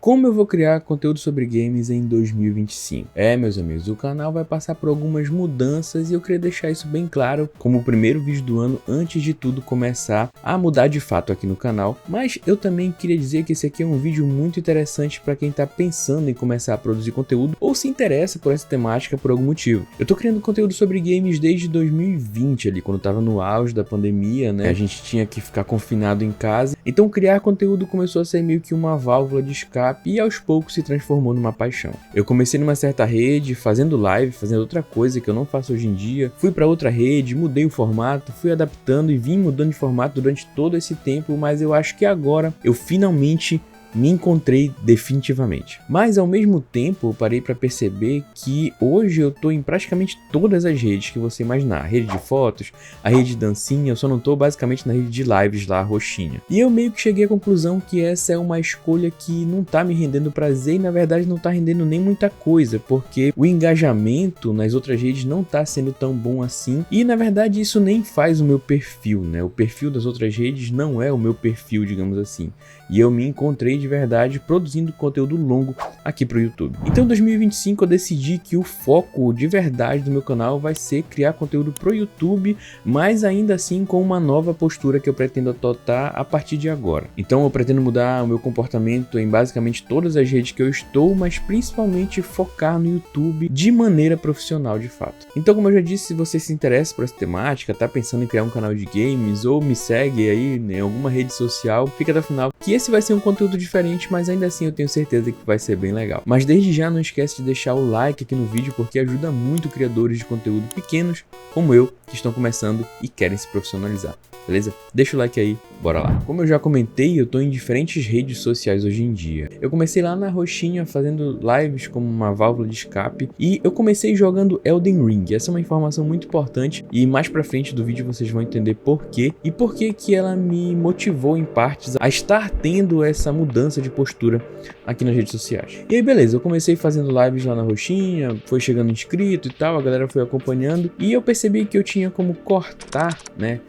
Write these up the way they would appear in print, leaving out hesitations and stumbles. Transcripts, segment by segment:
Como eu vou criar conteúdo sobre games em 2025? Meus amigos, o canal vai passar por algumas mudanças e eu queria deixar isso bem claro como o primeiro vídeo do ano antes de tudo começar a mudar de fato aqui no canal. Mas eu também queria dizer que esse aqui é um vídeo muito interessante para quem está pensando em começar a produzir conteúdo ou se interessa por essa temática por algum motivo. Eu tô criando conteúdo sobre games desde 2020 ali, quando tava no auge da pandemia, né? A gente tinha que ficar confinado em casa. Então criar conteúdo começou a ser meio que uma válvula de escape e aos poucos se transformou numa paixão. Eu comecei numa certa rede, fazendo live, fazendo outra coisa que eu não faço hoje em dia. Fui para outra rede, mudei o formato, fui adaptando e vim mudando de formato durante todo esse tempo, mas eu acho que agora eu finalmente me encontrei definitivamente. Mas ao mesmo tempo eu parei para perceber que hoje eu tô em praticamente todas as redes que você imaginar. A rede de fotos, a rede de dancinha, eu só não tô basicamente na rede de lives lá, roxinha. E eu meio que cheguei à conclusão que essa é uma escolha que não tá me rendendo prazer e na verdade não tá rendendo nem muita coisa, porque o engajamento nas outras redes não tá sendo tão bom assim e na verdade isso nem faz o meu perfil, né? O perfil das outras redes não é o meu perfil, digamos assim. E eu me encontrei de verdade produzindo conteúdo longo aqui para o YouTube. Então em 2025 eu decidi que o foco de verdade do meu canal vai ser criar conteúdo para o YouTube, mas ainda assim com uma nova postura que eu pretendo adotar a partir de agora. Então eu pretendo mudar o meu comportamento em basicamente todas as redes que eu estou, mas principalmente focar no YouTube de maneira profissional de fato. Então como eu já disse, se você se interessa por essa temática, tá pensando em criar um canal de games ou me segue aí em alguma rede social, fica até o final que esse vai ser um conteúdo diferente, mas ainda assim eu tenho certeza que vai ser bem legal. Mas desde já não esquece de deixar o like aqui no vídeo porque ajuda muito criadores de conteúdo pequenos como eu que estão começando e querem se profissionalizar. Beleza? Deixa o like aí, bora lá. Como eu já comentei, eu tô em diferentes redes sociais hoje em dia. Eu comecei lá na roxinha fazendo lives como uma válvula de escape e eu comecei jogando Elden Ring. Essa é uma informação muito importante e mais pra frente do vídeo vocês vão entender por quê e por que ela me motivou em partes a estar tendo essa mudança de postura aqui nas redes sociais. E aí beleza, eu comecei fazendo lives lá na roxinha, foi chegando inscrito e tal, a galera foi acompanhando e eu percebi que eu tinha como cortar, né,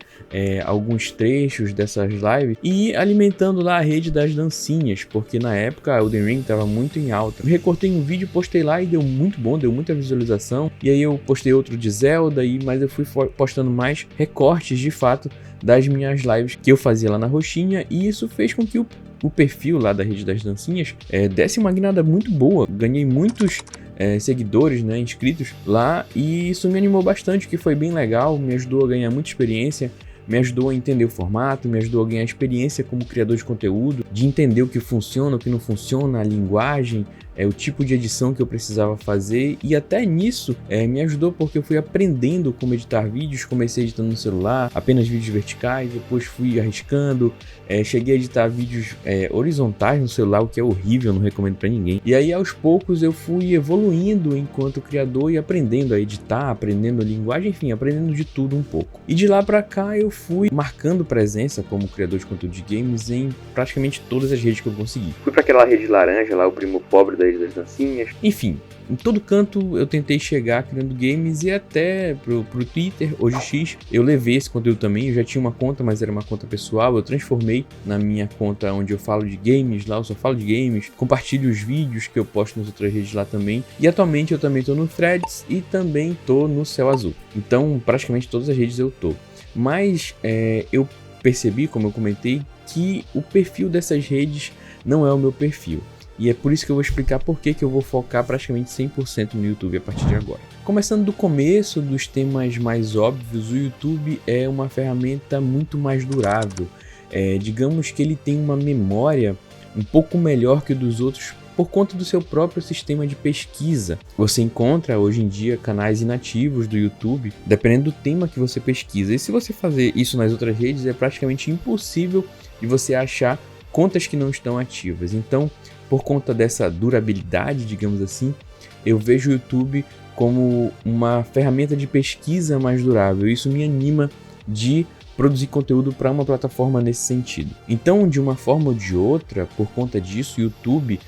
alguns trechos dessas lives e ir alimentando lá a rede das dancinhas, porque na época o Elden Ring estava muito em alta. Eu recortei um vídeo, postei lá e deu muito bom, deu muita visualização, e aí eu postei outro de Zelda, mas eu fui postando mais recortes de fato das minhas lives que eu fazia lá na roxinha, e isso fez com que o perfil lá da rede das dancinhas desse uma guinada muito boa. Ganhei muitos seguidores, né, inscritos lá, e isso me animou bastante, que foi bem legal, me ajudou a ganhar muita experiência, me ajudou a entender o formato, me ajudou a ganhar experiência como criador de conteúdo, de entender o que funciona, o que não funciona, a linguagem, o tipo de edição que eu precisava fazer, e até nisso me ajudou porque eu fui aprendendo como editar vídeos. Comecei editando no celular, apenas vídeos verticais, depois fui arriscando, cheguei a editar vídeos horizontais no celular, o que é horrível, não recomendo para ninguém. E aí aos poucos eu fui evoluindo enquanto criador e aprendendo a editar, aprendendo a linguagem, enfim, aprendendo de tudo um pouco. E de lá para cá eu fui marcando presença como criador de conteúdo de games em praticamente todas as redes que eu consegui. Fui para aquela rede laranja lá, o primo pobre da rede das dancinhas. Enfim, em todo canto eu tentei chegar criando games e até pro Twitter, hoje X, eu levei esse conteúdo também. Eu já tinha uma conta, mas era uma conta pessoal, eu transformei na minha conta onde eu falo de games, lá eu só falo de games, compartilho os vídeos que eu posto nas outras redes lá também. E atualmente eu também tô no Threads e também tô no Céu Azul. Então praticamente todas as redes eu tô. Mas eu percebi, como eu comentei, que o perfil dessas redes não é o meu perfil. E é por isso que eu vou explicar por que eu vou focar praticamente 100% no YouTube a partir de agora. Começando do começo, dos temas mais óbvios, o YouTube é uma ferramenta muito mais durável. Digamos que ele tem uma memória um pouco melhor que o dos outros por conta do seu próprio sistema de pesquisa. Você encontra hoje em dia canais inativos do YouTube, dependendo do tema que você pesquisa. E se você fazer isso nas outras redes, é praticamente impossível de você achar contas que não estão ativas. Então, por conta dessa durabilidade, digamos assim, eu vejo o YouTube como uma ferramenta de pesquisa mais durável. Isso me anima de produzir conteúdo para uma plataforma nesse sentido. Então, de uma forma ou de outra, por conta disso, o YouTube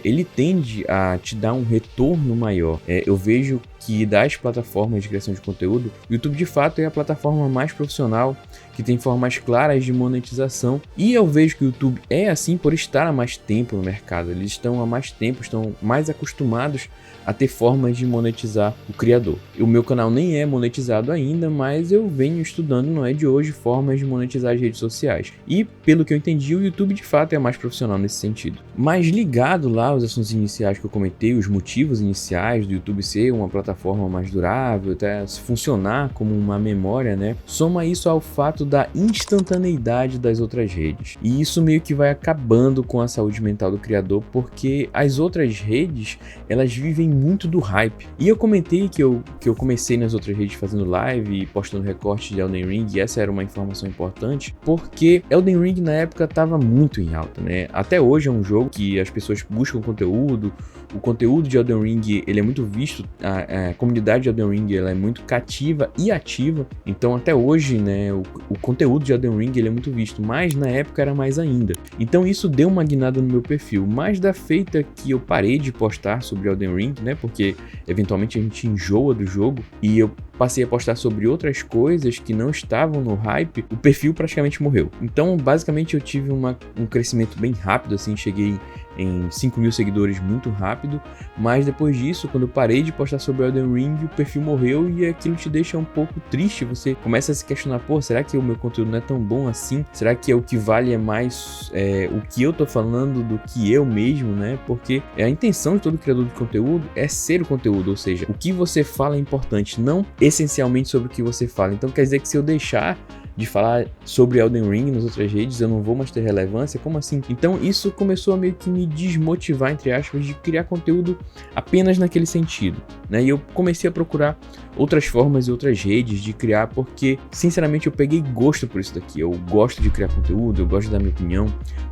ele tende a te dar um retorno maior. Eu vejo que das plataformas de criação de conteúdo, o YouTube de fato é a plataforma mais profissional, que tem formas claras de monetização, e eu vejo que o YouTube é assim por estar há mais tempo no mercado. Eles estão há mais tempo, estão mais acostumados a ter formas de monetizar o criador. O meu canal nem é monetizado ainda, mas eu venho estudando, não é de hoje, formas de monetizar as redes sociais. E pelo que eu entendi, o YouTube de fato é mais profissional nesse sentido. Mas ligado lá aos assuntos iniciais que eu comentei, os motivos iniciais do YouTube ser uma plataforma mais durável, até funcionar como uma memória, né? Soma isso ao fato da instantaneidade das outras redes. E isso meio que vai acabando com a saúde mental do criador, porque as outras redes, elas vivem muito do hype. E eu comentei que eu comecei nas outras redes fazendo live e postando recortes de Elden Ring, e essa era uma informação importante, porque Elden Ring na época estava muito em alta, né? Até hoje é um jogo que as pessoas buscam conteúdo, o conteúdo de Elden Ring ele é muito visto, a comunidade de Elden Ring ela é muito cativa e ativa, então até hoje, né, o conteúdo de Elden Ring ele é muito visto, mas na época era mais ainda. Então isso deu uma guinada no meu perfil, mas da feita que eu parei de postar sobre Elden Ring, né, porque eventualmente a gente enjoa do jogo, e eu passei a postar sobre outras coisas que não estavam no hype, o perfil praticamente morreu. Então basicamente eu tive um crescimento bem rápido, assim, cheguei em 5.000 seguidores muito rápido, mas depois disso, quando eu parei de postar sobre Elden Ring, o perfil morreu, e aquilo te deixa um pouco triste. Você começa a se questionar, pô, será que o meu conteúdo não é tão bom assim? Será que o que vale é mais o que eu tô falando do que eu mesmo, né? Porque a intenção de todo criador de conteúdo é ser o conteúdo, ou seja, o que você fala é importante, não essencialmente sobre o que você fala. Então quer dizer que se eu deixar de falar sobre Elden Ring nas outras redes, eu não vou mais ter relevância? Como assim? Então isso começou a meio que me desmotivar, entre aspas, de criar conteúdo apenas naquele sentido, né? E eu comecei a procurar outras formas e outras redes de criar, porque sinceramente eu peguei gosto por isso daqui. Eu gosto de criar conteúdo, eu gosto de dar minha opinião,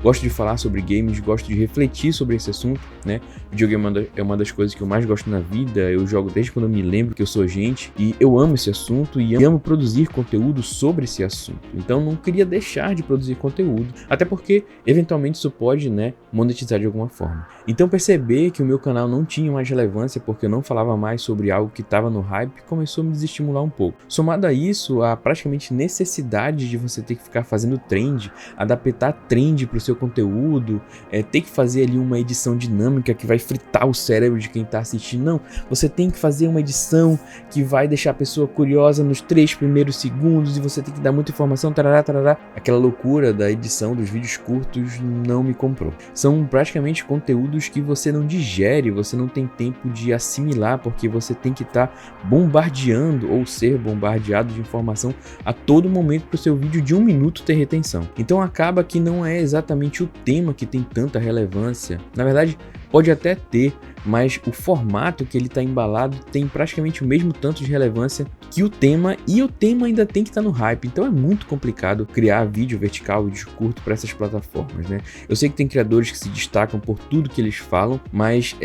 gosto de falar sobre games, gosto de refletir sobre esse assunto, né? Videogame é uma das coisas que eu mais gosto na vida. Eu jogo desde quando eu me lembro que eu sou gente, e eu amo esse assunto e amo produzir conteúdo sobre esse assunto. Então não queria deixar de produzir conteúdo, até porque eventualmente isso pode, né, monetizar de alguma forma. Então perceber que o meu canal não tinha mais relevância porque eu não falava mais sobre algo que estava no hype começou a me desestimular um pouco. Somado a isso, a praticamente necessidade de você ter que ficar fazendo trend, adaptar trend para o seu conteúdo, ter que fazer ali uma edição dinâmica que vai fritar o cérebro de quem está assistindo. Não, você tem que fazer uma edição que vai deixar a pessoa curiosa nos 3 primeiros segundos, e você tem que dar muita informação, tarará, tarará. Aquela loucura da edição dos vídeos curtos não me comprou. São praticamente conteúdos que você não digere, você não tem tempo de assimilar, porque você tem que estar bombardeando ou ser bombardeado de informação a todo momento para o seu vídeo de 1 minuto ter retenção. Então acaba que não é exatamente o tema que tem tanta relevância. Na verdade, pode até ter, mas o formato que ele está embalado tem praticamente o mesmo tanto de relevância que o tema, e o tema ainda tem que estar no hype. Então é muito complicado criar vídeo vertical, vídeo curto para essas plataformas, né? Eu sei que tem criadores que se destacam por tudo que eles falam, mas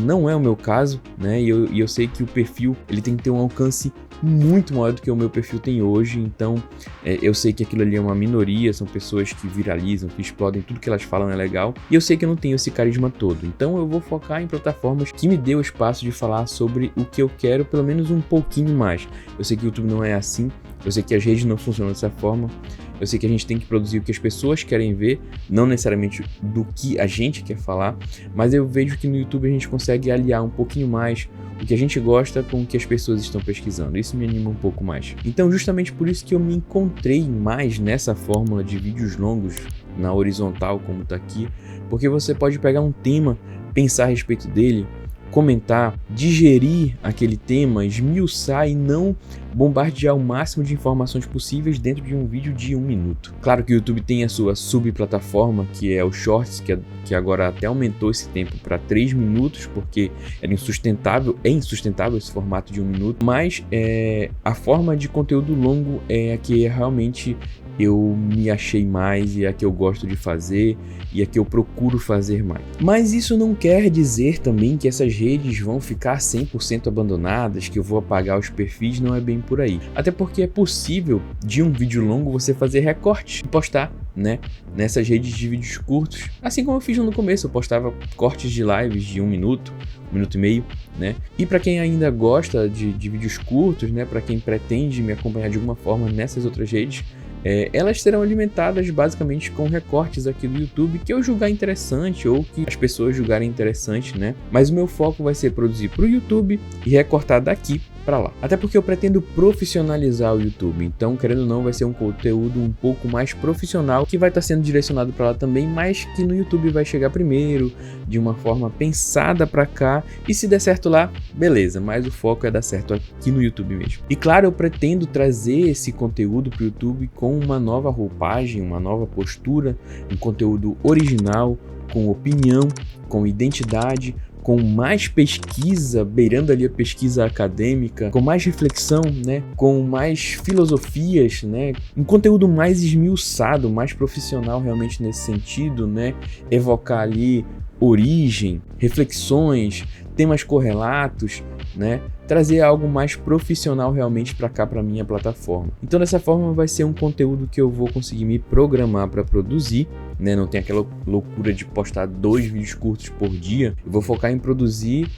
não é o meu caso, né? E eu sei que o perfil ele tem que ter um alcance muito maior do que o meu perfil tem hoje. Então eu sei que aquilo ali é uma minoria, são pessoas que viralizam, que explodem, tudo que elas falam é legal, e eu sei que eu não tenho esse carisma todo. Então eu vou focar em plataformas que me dê o espaço de falar sobre o que eu quero, pelo menos um pouquinho mais. Eu sei que o YouTube não é assim, eu sei que as redes não funcionam dessa forma, eu sei que a gente tem que produzir o que as pessoas querem ver, não necessariamente do que a gente quer falar, mas eu vejo que no YouTube a gente consegue aliar um pouquinho mais o que a gente gosta com o que as pessoas estão pesquisando. Isso me anima um pouco mais. Então justamente por isso que eu me encontrei mais nessa fórmula de vídeos longos na horizontal, como tá aqui, porque você pode pegar um tema, pensar a respeito dele, comentar, digerir aquele tema, esmiuçar e não bombardear o máximo de informações possíveis dentro de um vídeo de 1 minuto. Claro que o YouTube tem a sua subplataforma, que é o Shorts, que agora até aumentou esse tempo para 3 minutos, porque era insustentável, é insustentável esse formato de 1 minuto, mas a forma de conteúdo longo é a que realmente eu me achei mais e a que eu gosto de fazer e a que eu procuro fazer mais. Mas isso não quer dizer também que essas redes vão ficar 100% abandonadas, que eu vou apagar os perfis, não é bem por aí. Até porque é possível de um vídeo longo você fazer recortes e postar, né, nessas redes de vídeos curtos, assim como eu fiz no começo, eu postava cortes de lives de 1 minuto, 1 minuto e meio, né? E para quem ainda gosta de vídeos curtos, né, para quem pretende me acompanhar de alguma forma nessas outras redes, elas serão alimentadas basicamente com recortes aqui do YouTube que eu julgar interessante ou que as pessoas julgarem interessante, né? Mas o meu foco vai ser produzir para o YouTube e recortar daqui para lá. Até porque eu pretendo profissionalizar o YouTube, então querendo ou não vai ser um conteúdo um pouco mais profissional que vai estar sendo direcionado para lá também, mas que no YouTube vai chegar primeiro, de uma forma pensada para cá, e se der certo lá, beleza, mas o foco é dar certo aqui no YouTube mesmo. E claro, eu pretendo trazer esse conteúdo para o YouTube com uma nova roupagem, uma nova postura, um conteúdo original, com opinião, com identidade, com mais pesquisa, beirando ali a pesquisa acadêmica, com mais reflexão, né, com mais filosofias, né, um conteúdo mais esmiuçado, mais profissional realmente nesse sentido, né, evocar ali origem, reflexões, temas correlatos, né, trazer algo mais profissional realmente para cá, para minha plataforma. Então dessa forma vai ser um conteúdo que eu vou conseguir me programar para produzir, né? Não tem aquela loucura de postar 2 vídeos curtos por dia. Eu vou focar em produzir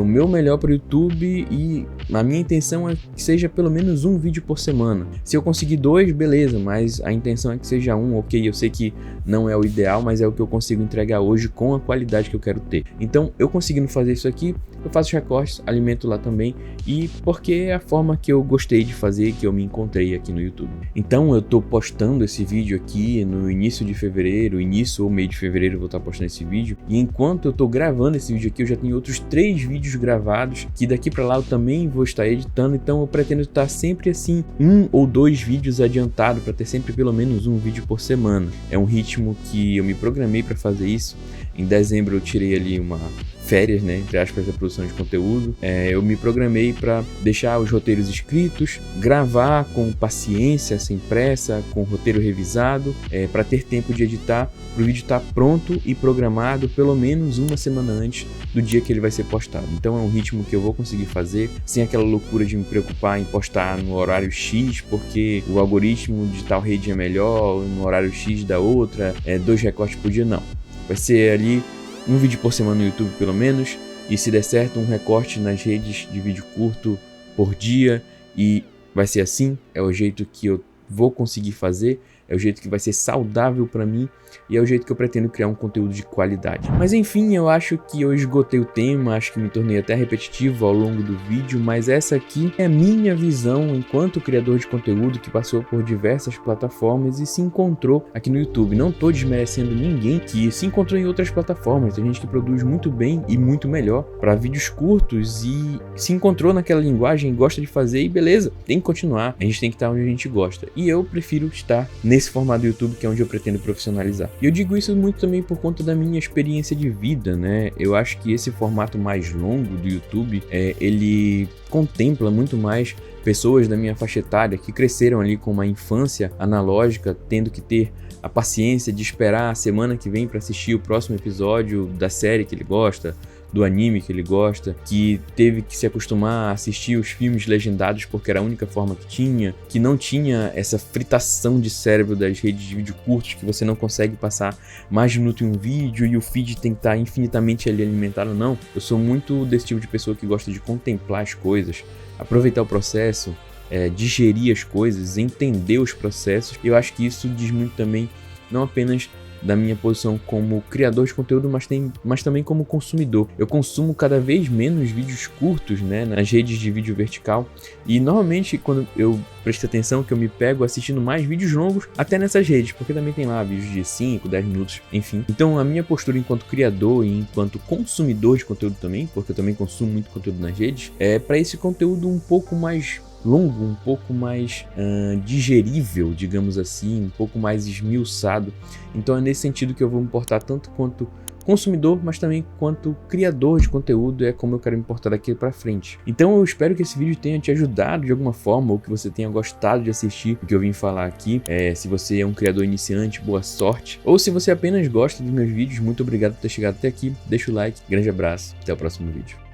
o meu melhor para o YouTube e a minha intenção é que seja pelo menos 1 vídeo por semana. Se eu conseguir 2, beleza, mas a intenção é que seja 1, ok? Eu sei que não é o ideal, mas é o que eu consigo entregar hoje com a qualidade que eu quero ter. Então eu conseguindo fazer isso aqui, eu faço recortes, alimento lá também, e porque é a forma que eu gostei de fazer, que eu me encontrei aqui no YouTube. Então eu tô postando esse vídeo aqui no início de fevereiro, início ou meio de fevereiro eu vou estar postando esse vídeo, e enquanto eu tô gravando esse vídeo aqui, eu já tenho outros 3 vídeos gravados, que daqui pra lá eu também vou estar editando, então eu pretendo estar sempre assim, 1 ou 2 vídeos adiantado, para ter sempre pelo menos 1 vídeo por semana. É um ritmo que eu me programei para fazer isso. Em dezembro eu tirei ali uma férias, né, entre aspas, da produção de conteúdo. Eu me programei para deixar os roteiros escritos, gravar com paciência, sem pressa, com o roteiro revisado, para ter tempo de editar, para o vídeo estar pronto e programado pelo menos 1 semana antes do dia que ele vai ser postado. Então é um ritmo que eu vou conseguir fazer sem aquela loucura de me preocupar em postar no horário X, porque o algoritmo de tal rede é melhor, no horário X da outra, 2 recortes por dia, não. Vai ser ali 1 vídeo por semana no YouTube pelo menos, e se der certo um recorte nas redes de vídeo curto por dia, e vai ser assim, é o jeito que eu vou conseguir fazer, é o jeito que vai ser saudável para mim e é o jeito que eu pretendo criar um conteúdo de qualidade. Mas enfim, eu acho que eu esgotei o tema, acho que me tornei até repetitivo ao longo do vídeo, mas essa aqui é a minha visão enquanto criador de conteúdo que passou por diversas plataformas e se encontrou aqui no YouTube. Não tô desmerecendo ninguém que se encontrou em outras plataformas, tem gente que produz muito bem e muito melhor para vídeos curtos e se encontrou naquela linguagem, gosta de fazer e beleza, tem que continuar, a gente tem que estar onde a gente gosta. E eu prefiro estar nesse formato do YouTube, que é onde eu pretendo profissionalizar. E eu digo isso muito também por conta da minha experiência de vida, né? Eu acho que esse formato mais longo do YouTube, ele contempla muito mais pessoas da minha faixa etária que cresceram ali com uma infância analógica, tendo que ter a paciência de esperar a semana que vem para assistir o próximo episódio da série que ele gosta, do anime que ele gosta, que teve que se acostumar a assistir os filmes legendados porque era a única forma que tinha, que não tinha essa fritação de cérebro das redes de vídeo curtos, que você não consegue passar mais de 1 minuto em um vídeo e o feed tem que estar infinitamente ali alimentado. Não, eu sou muito desse tipo de pessoa que gosta de contemplar as coisas, aproveitar o processo, digerir as coisas, entender os processos. Eu acho que isso diz muito também, não apenas da minha posição como criador de conteúdo, mas também como consumidor. Eu consumo cada vez menos vídeos curtos, né, nas redes de vídeo vertical, e normalmente quando eu presto atenção que eu me pego assistindo mais vídeos longos até nessas redes, porque também tem lá vídeos de 5, 10 minutos, enfim. Então a minha postura enquanto criador e enquanto consumidor de conteúdo também, porque eu também consumo muito conteúdo nas redes, é para esse conteúdo um pouco mais longo, um pouco mais digerível, digamos assim, um pouco mais esmiuçado. Então é nesse sentido que eu vou me portar tanto quanto consumidor, mas também quanto criador de conteúdo, é como eu quero me portar daqui pra frente. Então eu espero que esse vídeo tenha te ajudado de alguma forma, ou que você tenha gostado de assistir o que eu vim falar aqui. Se você é um criador iniciante, boa sorte. Ou se você apenas gosta dos meus vídeos, muito obrigado por ter chegado até aqui. Deixa o like, grande abraço, até o próximo vídeo.